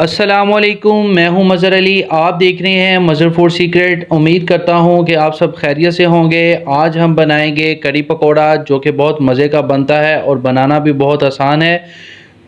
अस्सलामुअलैकुम, मैं हूं मज़हर अली। आप देख रहे हैं मज़हर फूड सीक्रेट। उम्मीद करता हूं कि आप सब खैरियत से होंगे। आज हम बनाएंगे कड़ी पकोड़ा, जो कि बहुत मज़े का बनता है और बनाना भी बहुत आसान है।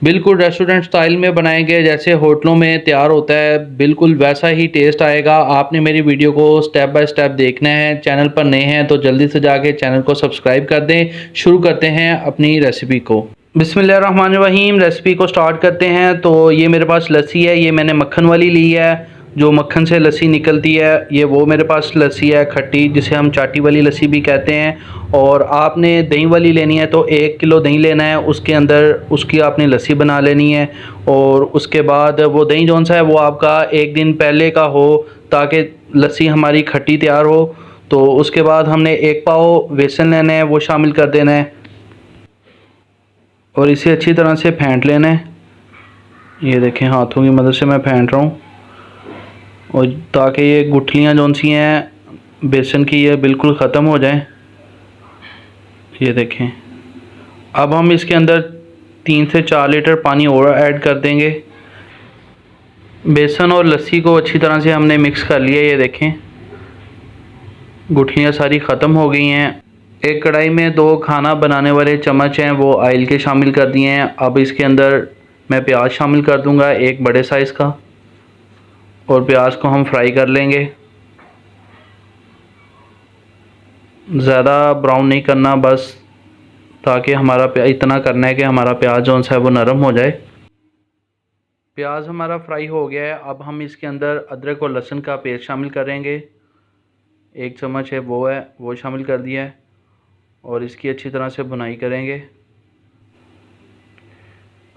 बिल्कुल रेस्टोरेंट स्टाइल में बनाएंगे, जैसे होटलों में तैयार होता है, बिल्कुल वैसा ही टेस्ट आएगा। आपने मेरी वीडियो को स्टेप बाय स्टेप देखना है। चैनल पर नए हैं तो जल्दी से जाके चैनल को सब्सक्राइब कर दें। शुरू करते हैं अपनी रेसिपी को। बिस्मिल्लाहिर्रहमानिर्रहीम। रेसिपी को स्टार्ट करते हैं। तो ये मेरे पास लस्सी है, ये मैंने मक्खन वाली ली है, जो मक्खन से लस्सी निकलती है। ये वो मेरे पास लस्सी है खट्टी, जिसे हम चाटी वाली लस्सी भी कहते हैं। और आपने दही वाली लेनी है तो 1 किलो दही लेना है, उसके अंदर उसकी आपने लस्सी बना लेनी है। और उसके बाद वो दही जौन सा है वो आपका 1 दिन पहले का हो, ताकि लस्सी हमारी खट्टी तैयार हो। तो उसके बाद हमने 1 पाव बेसन लेना है, वो शामिल कर देना है और इसे अच्छी तरह से फेंट लेना है। ये देखें, हाथों की मदद से मैं फेंट रहा हूँ, और ताकि ये गुठलियाँ जौन सी हैं बेसन की, ये बिल्कुल ख़त्म हो जाएं। ये देखें। अब हम इसके अंदर 3 से 4 लीटर पानी और ऐड कर देंगे। बेसन और लस्सी को अच्छी तरह से हमने मिक्स कर लिया। ये देखें, गुठलियाँ सारी ख़त्म हो गई हैं। एक कढ़ाई में 2 खाना बनाने वाले चम्मच हैं, वो ऑयल के शामिल कर दिए हैं। अब इसके अंदर मैं प्याज शामिल कर दूंगा, एक बड़े साइज़ का, और प्याज को हम फ्राई कर लेंगे। ज़्यादा ब्राउन नहीं करना, बस ताकि हमारा इतना करना है कि हमारा प्याज जो है वो नरम हो जाए। प्याज हमारा फ्राई हो गया है। अब हम इसके अंदर अदरक और लहसुन का पेस्ट शामिल करेंगे। 1 चम्मच है वो शामिल कर दिया है, और इसकी अच्छी तरह से भुनाई करेंगे।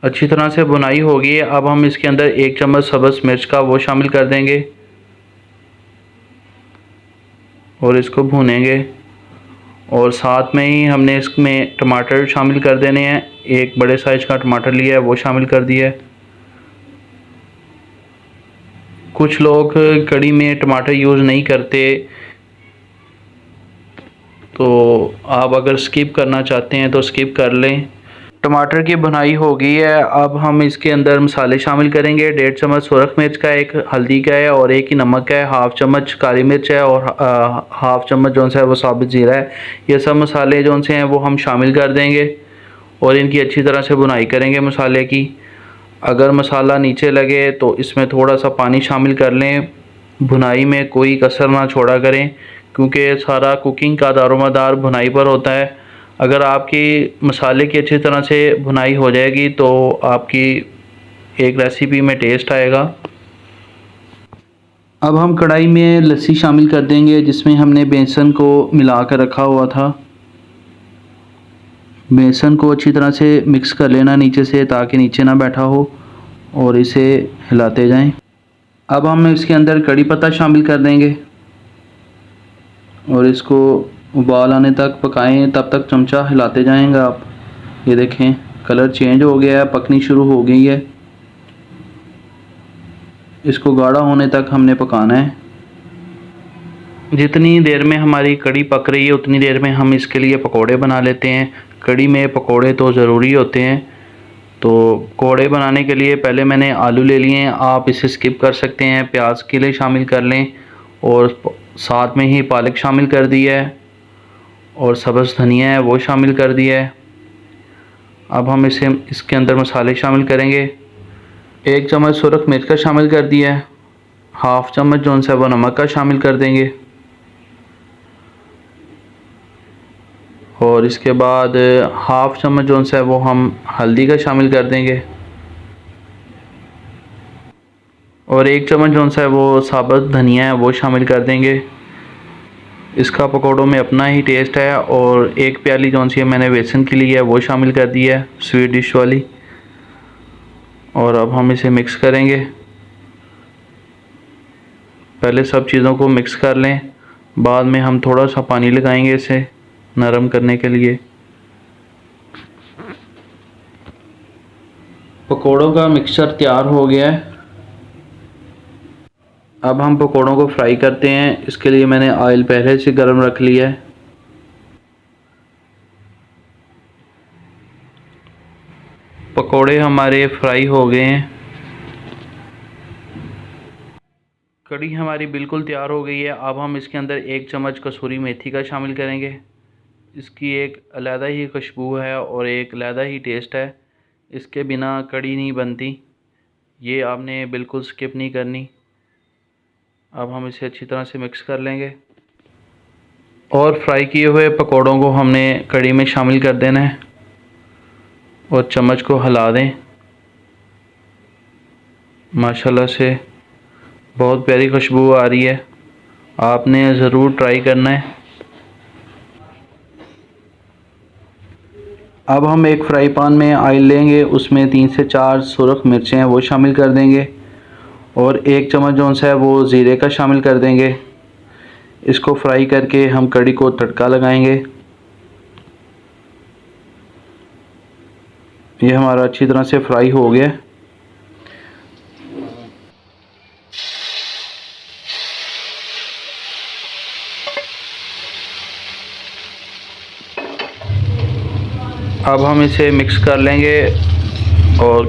अच्छी तरह से भुनाई होगी। अब हम इसके अंदर 1 चम्मच सब्ज़ मिर्च का वो शामिल कर देंगे और इसको भूनेंगे। और साथ में ही हमने इसमें टमाटर शामिल कर देने हैं। एक बड़े साइज़ का टमाटर लिया है, वो शामिल कर दिया है। कुछ लोग कड़ी में टमाटर यूज़ नहीं करते, तो आप अगर स्किप करना चाहते हैं तो स्किप कर लें। टमाटर की भुनाई हो गई है। अब हम इसके अंदर मसाले शामिल करेंगे। 1.5 चम्मच सुरख मिर्च का, 1 हल्दी का है और 1 ही नमक का है। 1/2 चम्मच काली मिर्च है और 1/2 चम्मच जो है वो साबुत ज़ीरा है। ये सब मसाले जो से हैं वो हम शामिल कर देंगे और इनकी अच्छी तरह से भुनाई करेंगे मसाले की। अगर मसाला नीचे लगे तो इसमें थोड़ा सा पानी शामिल कर लें। भुनाई में कोई कसर ना छोड़ा करें, क्योंकि सारा कुकिंग का दारोमदार भुनाई पर होता है। अगर आपकी मसाले की अच्छी तरह से भुनाई हो जाएगी तो आपकी एक रेसिपी में टेस्ट आएगा। अब हम कढ़ाई में लस्सी शामिल कर देंगे, जिसमें हमने बेसन को मिला कर रखा हुआ था। बेसन को अच्छी तरह से मिक्स कर लेना नीचे से, ताकि नीचे ना बैठा हो, और इसे हिलाते जाएं। अब हम इसके अंदर कड़ी पत्ता शामिल कर देंगे और इसको उबाल आने तक पकाएं, तब तक चमचा हिलाते जाएंगे आप। ये देखें, कलर चेंज हो गया है, पकनी शुरू हो गई है। इसको गाढ़ा होने तक हमने पकाना है। जितनी देर में हमारी कड़ी पक रही है उतनी देर में हम इसके लिए पकोड़े बना लेते हैं। कड़ी में पकोड़े तो ज़रूरी होते हैं। तो पकोड़े बनाने के लिए पहले मैंने आलू ले लिए हैं, आप इसे स्किप कर सकते हैं। प्याज के लिए शामिल कर लें, और साथ में ही पालक शामिल कर दिया है, और सब्ज़ धनिया है वो शामिल कर दिया है। अब हम इसके अंदर मसाले शामिल करेंगे। 1 चम्मच सुरख मिर्च का शामिल कर दिया है। 1/2 चम्मच जो है वो नमक का शामिल कर देंगे, और इसके बाद 1/2 चम्मच जो है वो हम हल्दी का शामिल कर देंगे, और 1 चम्मच जो है वो साबुत धनिया है वो शामिल कर देंगे। इसका पकौड़ों में अपना ही टेस्ट है। और 1 प्याली जो सी मैंने बेसन की ली है वो शामिल कर दी है, स्वीट डिश वाली। और अब हम इसे मिक्स करेंगे। पहले सब चीज़ों को मिक्स कर लें, बाद में हम थोड़ा सा पानी लगाएंगे इसे नरम करने के लिए। पकौड़ों का मिक्सचर तैयार हो गया है। अब हम पकौड़ों को फ्राई करते हैं। इसके लिए मैंने ऑयल पहले से गर्म रख लिया है। पकौड़े हमारे फ्राई हो गए हैं। कड़ी हमारी बिल्कुल तैयार हो गई है। अब हम इसके अंदर 1 चम्मच कसूरी मेथी का शामिल करेंगे। इसकी एक अलहदा ही खुशबू है और एक अलहदा ही टेस्ट है। इसके बिना कड़ी नहीं बनती, ये आपने बिल्कुल स्किप नहीं करनी। अब हम इसे अच्छी तरह से मिक्स कर लेंगे और फ्राई किए हुए पकौड़ों को हमने कड़ी में शामिल कर देना है और चम्मच को हिला दें। माशाल्लाह से बहुत प्यारी खुशबू आ रही है, आपने ज़रूर ट्राई करना है। अब हम एक फ्राई पैन में ऑयल लेंगे, उसमें 3 से 4 सुरख मिर्चें हैं वो शामिल कर देंगे और 1 चम्मच जो है वो ज़ीरे का शामिल कर देंगे। इसको फ्राई करके हम कड़ी को तड़का लगाएंगे। ये हमारा अच्छी तरह से फ्राई हो गया। अब हम इसे मिक्स कर लेंगे और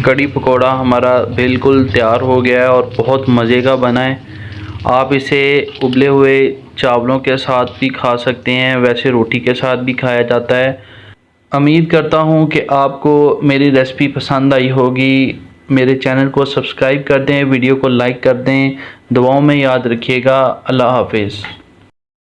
कड़ी पकोड़ा हमारा बिल्कुल तैयार हो गया है और बहुत मज़े का बना है। आप इसे उबले हुए चावलों के साथ भी खा सकते हैं, वैसे रोटी के साथ भी खाया जाता है। उम्मीद करता हूँ कि आपको मेरी रेसिपी पसंद आई होगी। मेरे चैनल को सब्सक्राइब कर दें, वीडियो को लाइक कर दें। दुआओं में याद रखिएगा। अल्लाह हाफिज़।